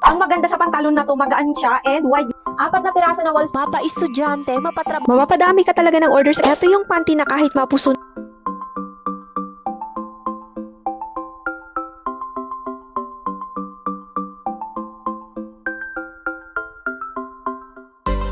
Ang maganda sa pantalon na to, magaan siya and wide. 4 na piraso na walls. Mapa estudyante, mapatrabaho. Mapapadami ka talaga ng orders. Ito yung panty na kahit mapuso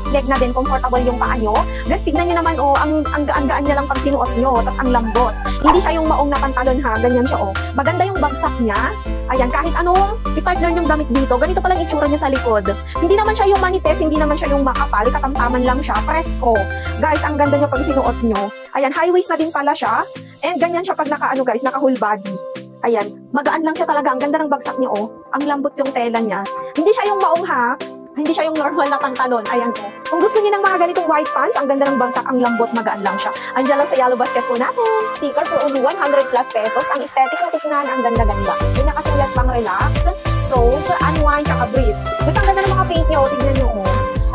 leg na din, comfortable yung paa nyo. Guys, tignan nyo naman, ang gaan-gaan niya lang pag sinuot nyo, tapos ang lambot. Hindi siya yung maong na pantalon ha, ganyan siya Maganda yung bagsak niya. Ayan, kahit anong i-partner yung damit dito, ganito palang itsura niya sa likod. Hindi naman siya yung manites, hindi naman siya yung makapal, katamtaman lang siya, presko. Guys, ang ganda niya pag sinuot nyo. Ayan, high waist na din pala siya. And ganyan siya pag naka whole body. Ayan, magaan lang siya talaga. Ang ganda ng bagsak niya Ang lambot yung tela niya. Hindi siya yung maong ha. Hindi siya yung normal na pantalon. Ayan Kung gusto niyo ng mga ganitong white pants, ang ganda ng bagsak, ang lambot, magaan lang siya. Andiyan lang sa yellow basket po natin. Sticker for only 100+ pesos. Ang aesthetic ng tignan, ang ganda-ganda. May nakasulat pang relax, soap, unwind, tsaka breathe. Gusto ang ganda ng mga paint niyo. Tignan niyo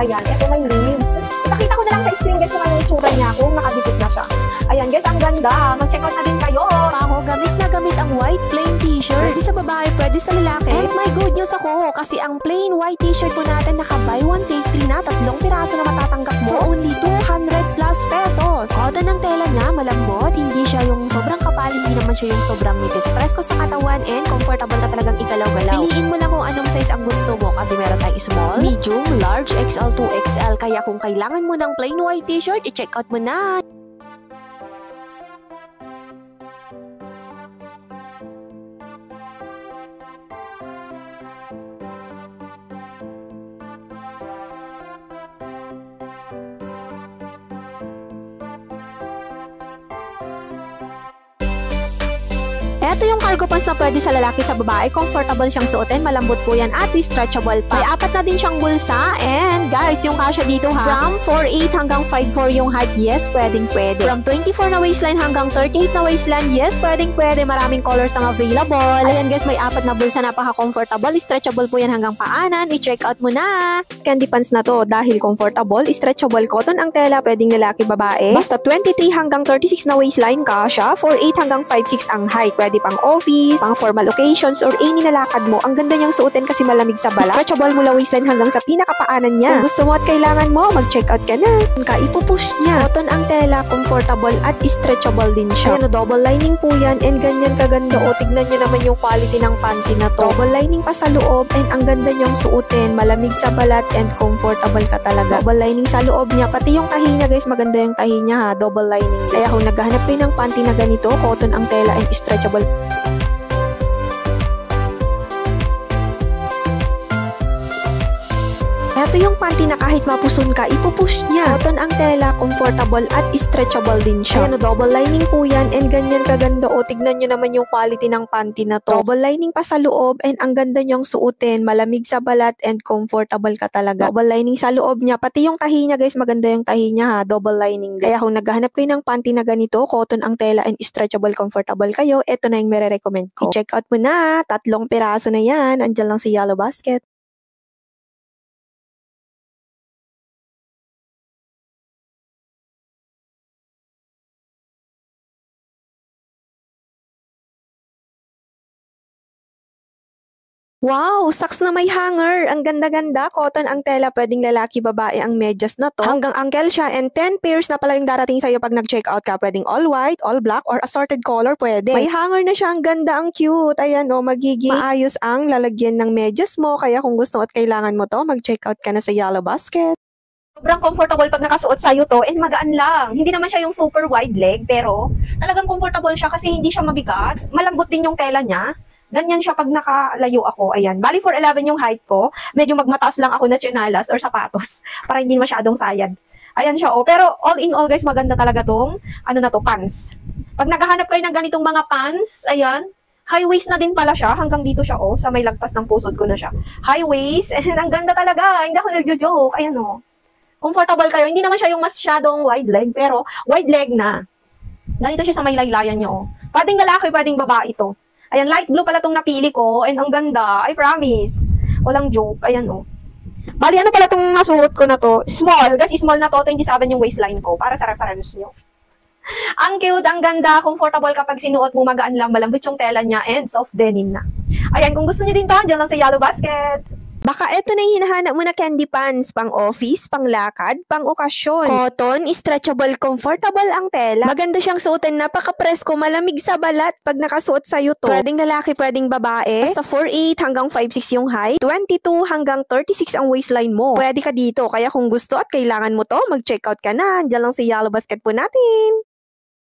Ayan, ito may leaves. Ipakita ko na lang sa screen guys kung ano yung itsura niya kung nakadikit na siya. Ayan guys, ang ganda. Mag-check out na din kayo. Ako, gamit na gamit ang white plain t-shirt. Pwede sa babae, pwede sa lalaki. And may good news ako kasi ang plain white t-shirt po natin naka buy one take 3 na, 3 piraso na matatanggap mo for only 200+ pesos. Cotton ang tela niya, malambot, hindi siya yung sobrang kapal, hindi naman siya yung sobrang nipis. Presko sa katawan and comfortable ka talagang igalaw-galaw. Piliin mo lang kung anong size ang gusto mo kasi meron tayong small, medium, large, XL to XL. Kaya kung kailangan mo ng plain white t-shirt, i-check out mo na. Ito yung cargo pants na pwede sa lalaki sa babae. Comfortable siyang suotin, malambot po yan at stretchable pa. May 4 na din siyang bulsa and guys, yung kasya dito ha. From 4'8 hanggang 5'4 yung height, yes, pwedeng pwede. From 24 na waistline hanggang 38 na waistline, yes, pwedeng pwede. Maraming colors na available. Ayan guys, may 4 na bulsa, napaka-comfortable. Stretchable po yan hanggang paanan. I-check out mo na. Candy pants na to dahil comfortable, stretchable, cotton ang tela, pwedeng lalaki, babae. Basta 23 hanggang 36 na waistline kasya, 4'8 hanggang 5'6 ang height. Pwede pang office, pang formal occasions, or any nalakad mo. Ang ganda niyang suotin kasi malamig sa balat. Stretchable mula waistline hanggang sa pinakapaanan niya. Kung gusto mo at kailangan mo, mag-check out ka na. Ipupush niya. Cotton ang tela, comfortable at stretchable din siya. Ayan double lining po yan and ganyan kaganda tignan niyo naman yung quality ng panty na to. Double lining pa sa loob and ang ganda niyang suotin. Malamig sa balat and comfortable ka talaga. Double lining sa loob niya. Pati yung tahi niya guys, maganda yung tahi niya ha. Double lining. Kaya kung naghahanap kayo ng panty na ganito, cotton ang tela and stretchable. Ito yung panty na kahit mapuson ka, ipupush niya. Cotton ang tela, comfortable at stretchable din siya. Ayan double lining po yan and ganyan kaganda tignan nyo naman yung quality ng panty na to. Double lining pa sa loob and ang ganda nyong suotin. Malamig sa balat and comfortable ka talaga. Double lining sa loob niya. Pati yung tahi niya guys, maganda yung tahi niya ha. Double lining. Kaya kung naghahanap kayo ng panty na ganito, cotton ang tela and stretchable, comfortable kayo, ito na yung mere-recommend ko. I-check out mo na. 3 piraso na yan. Andyan lang sa yellow basket. Wow! Socks na may hanger. Ang ganda-ganda. Cotton ang tela. Pwedeng lalaki, babae ang medyas na to. Hanggang ankle siya and 10 pairs na pala yung darating sa'yo pag nag-check out ka. Pwedeng all white, all black, or assorted color pwede. May hanger na siya. Ang ganda, ang cute. Ayan magiging maayos ang lalagyan ng medyas mo. Kaya kung gusto at kailangan mo to, mag-check out ka na sa yellow basket. Sobrang comfortable pag nakasuot sa'yo to and magaan lang. Hindi naman siya yung super wide leg pero talagang comfortable siya kasi hindi siya mabigat. Malambot din yung tela niya. Ganyan siya pag nakalayo ako. Ayan. Bali 4'11 yung height ko. Medyo magmataas lang ako na tsinelas or sapatos para hindi masyadong sayad. Ayan siya Pero all in all guys, maganda talaga tong pants. Pag naghahanap kayo ng ganitong mga pants, ayan, high waist na din pala siya. Hanggang dito siya sa may lagpas ng pusod ko na siya. High waist and ang ganda talaga. Hindi ako nagjo-joke. Ayan comfortable kayo. Hindi naman siya yung masyadong wide leg pero wide leg na. Ganito siya sa may laylayan niyo Pwedeng lalaki, pwedeng babae ito. Ayan, light blue pala itong napili ko. And ang ganda. I promise. Walang joke. Ayan Bali, pala itong nasuot ko na to? Small. Guys, small na to. 27 yung waistline ko. Para sa reference nyo. Ang cute, ang ganda. Comfortable kapag sinuot mo. Magaan lang. Malambot yung tela niya. And soft denim na. Ayan, kung gusto nyo din to, dyan lang sa yellow basket. Baka eto na yung hinahanap mo na candy pants, pang office, pang lakad, pang okasyon. Cotton, stretchable, comfortable ang tela. Maganda siyang suotin, napaka-presko, malamig sa balat pag nakasuot sa'yo to. Pwedeng lalaki, pwedeng babae. Basta 4'8 hanggang 5'6 yung height, 22 hanggang 36 ang waistline mo. Pwede ka dito, kaya kung gusto at kailangan mo to, mag-checkout ka na. Diyan lang sa Yellow Basket po natin.